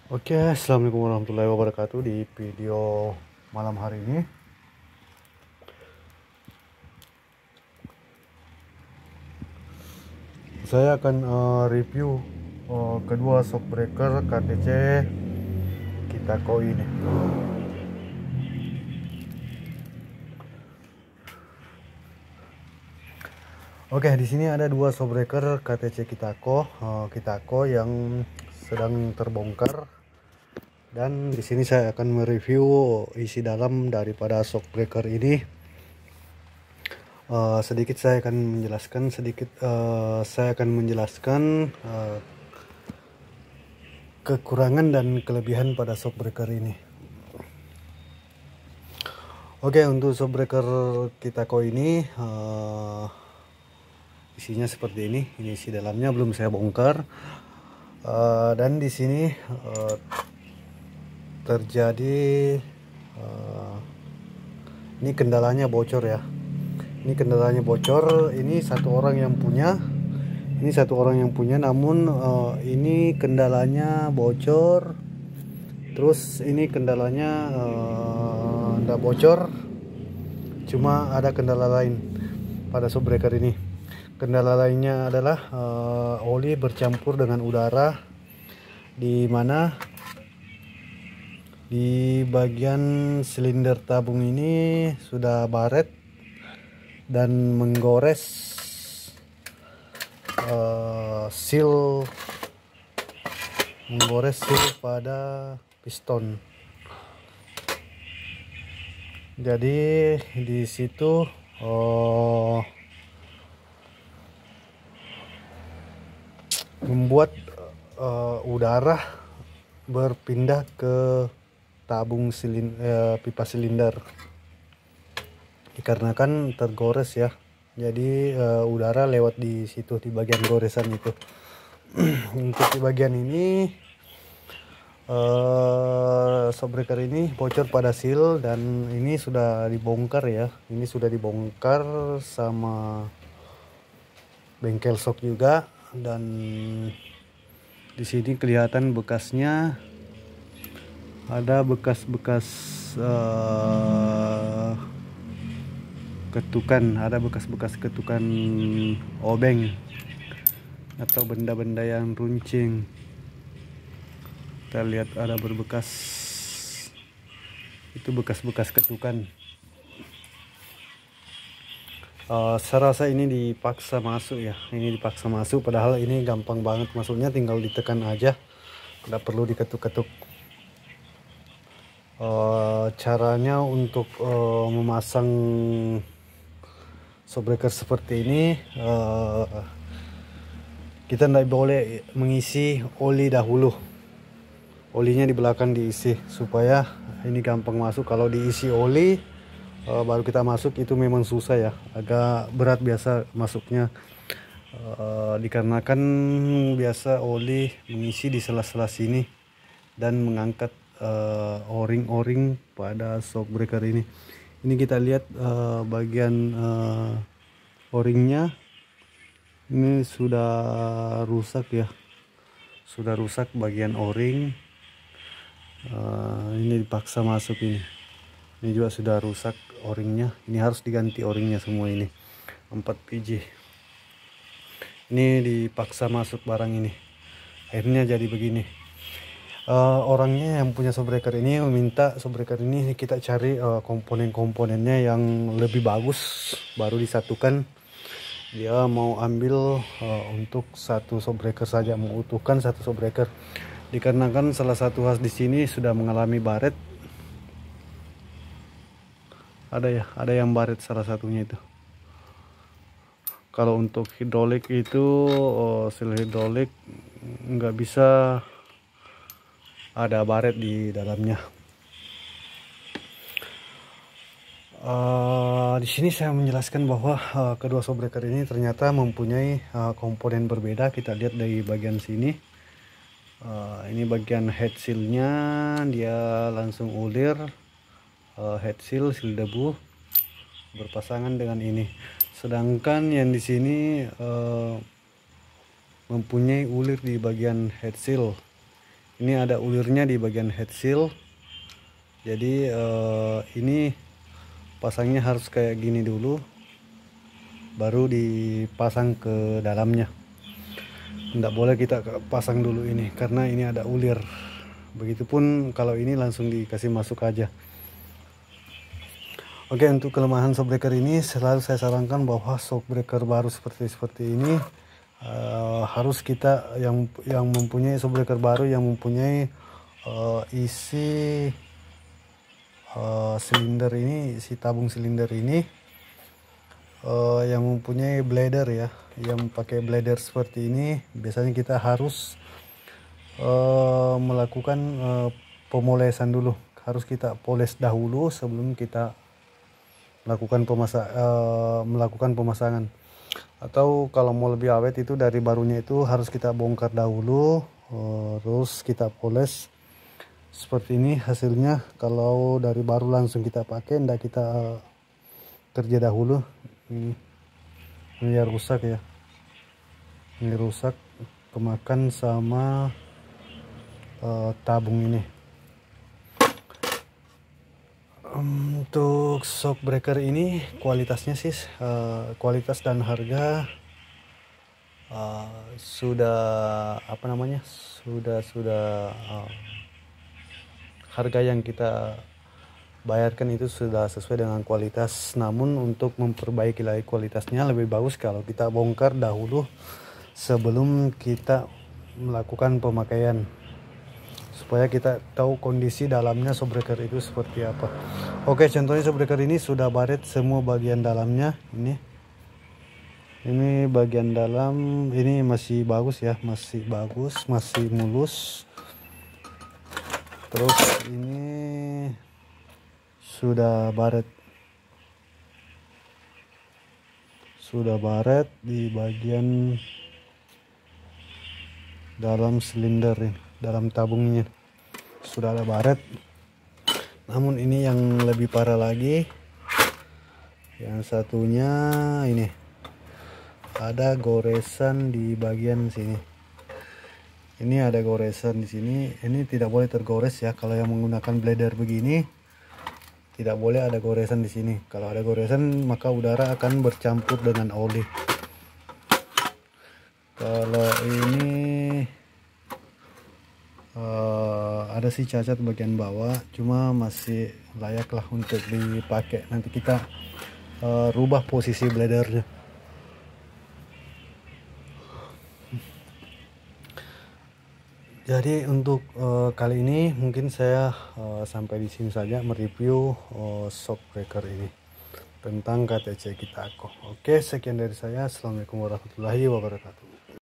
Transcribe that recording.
Oke, assalamualaikum warahmatullahi wabarakatuh. Di video malam hari ini, saya akan review kedua shockbreaker KTC Kitako ini. Oke, di sini ada dua shockbreaker KTC Kitako yang sedang terbongkar. Dan di sini saya akan mereview isi dalam daripada shockbreaker ini. Sedikit saya akan menjelaskan kekurangan dan kelebihan pada shockbreaker ini. Oke, untuk shockbreaker Kitako ini isinya seperti ini. Ini isi dalamnya belum saya bongkar. Dan di sini terjadi ini kendalanya bocor ya. Ini kendalanya bocor. Ini satu orang yang punya. Namun ini kendalanya bocor. Terus ini kendalanya tidak bocor. Cuma ada kendala lain pada shockbreaker ini. Kendala lainnya adalah oli bercampur dengan udara, di mana di bagian silinder tabung ini sudah baret dan menggores seal pada piston. Jadi di situ membuat udara berpindah ke tabung pipa silinder, dikarenakan tergores ya. Jadi udara lewat di situ, di bagian goresan itu. Untuk di bagian ini shockbreaker ini bocor pada seal, dan ini sudah dibongkar ya. Ini sudah dibongkar sama bengkel shock juga, dan di sini kelihatan bekasnya. Ada bekas-bekas ketukan, obeng atau benda-benda yang runcing. Kita lihat ada berbekas, itu bekas-bekas ketukan. Saya rasa ini dipaksa masuk ya. Ini dipaksa masuk, padahal ini gampang banget masuknya, tinggal ditekan aja, tidak perlu diketuk-ketuk. Caranya untuk memasang shockbreaker seperti ini, kita tidak boleh mengisi oli dahulu. Olinya di belakang diisi supaya ini gampang masuk. Kalau diisi oli baru kita masuk, itu memang susah ya, agak berat biasa masuknya, dikarenakan biasa oli mengisi di sela-sela sini dan mengangkat o-ring pada shockbreaker ini. Ini kita lihat bagian o-ringnya ini sudah rusak ya, sudah rusak bagian o-ring. Ini dipaksa masuk ini juga sudah rusak o-ringnya. Ini harus diganti o-ringnya semua, ini 4 biji. Ini dipaksa masuk barang ini, akhirnya jadi begini. Orangnya yang punya shockbreaker ini meminta shockbreaker ini kita cari komponen-komponennya yang lebih bagus baru disatukan. Dia mau ambil untuk satu shockbreaker saja, mengutuhkan satu shockbreaker, dikarenakan salah satu khas di sini sudah mengalami baret. Ada yang baret salah satunya itu. Kalau untuk hidrolik itu seal hidrolik nggak bisa ada baret di dalamnya. Di sini saya menjelaskan bahwa kedua shockbreaker ini ternyata mempunyai komponen berbeda. Kita lihat dari bagian sini. Ini bagian head sealnya, dia langsung ulir. Head seal debu berpasangan dengan ini. Sedangkan yang di sini mempunyai ulir di bagian head seal. Ini ada ulirnya di bagian head seal. Jadi ini pasangnya harus kayak gini dulu, baru dipasang ke dalamnya. Tidak boleh kita pasang dulu ini karena ini ada ulir. Begitupun kalau ini langsung dikasih masuk aja. Oke, untuk kelemahan shockbreaker ini selalu saya sarankan bahwa shockbreaker baru seperti ini harus kita yang mempunyai shockbreaker baru yang mempunyai isi silinder ini, isi tabung silinder ini yang mempunyai blader ya, yang pakai blader seperti ini. Biasanya kita harus melakukan pemolesan dulu, harus kita poles dahulu sebelum kita melakukan pemasangan. Atau kalau mau lebih awet itu dari barunya itu harus kita bongkar dahulu, terus kita poles seperti ini hasilnya. Kalau dari baru langsung kita pakai, ndak kita kerja dahulu. Ini ya rusak ya, ini rusak kemakan sama tabung ini. Untuk shockbreaker ini kualitasnya sih kualitas dan harga sudah harga yang kita bayarkan itu sudah sesuai dengan kualitas. Namun untuk memperbaiki lagi kualitasnya lebih bagus kalau kita bongkar dahulu sebelum kita melakukan pemakaian, supaya kita tahu kondisi dalamnya shockbreaker itu seperti apa. Oke, contohnya shockbreaker ini sudah baret semua bagian dalamnya. Ini bagian dalam ini masih bagus ya, masih bagus, masih mulus. Terus ini sudah baret di bagian dalam silinder ini, dalam tabungnya sudah ada baret. Namun ini yang lebih parah lagi, yang satunya ini ada goresan di bagian sini. Ini ada goresan di sini. Ini tidak boleh tergores ya, kalau yang menggunakan blader begini tidak boleh ada goresan di sini. Kalau ada goresan maka udara akan bercampur dengan oli. Kalau ini ada sih cacat bagian bawah, cuma masih layak lah untuk dipakai. Nanti kita rubah posisi bladernya. Jadi untuk kali ini mungkin saya sampai di sini saja mereview shockbreaker ini tentang KTC Kitako. Oke, sekian dari saya. Assalamualaikum warahmatullahi wabarakatuh.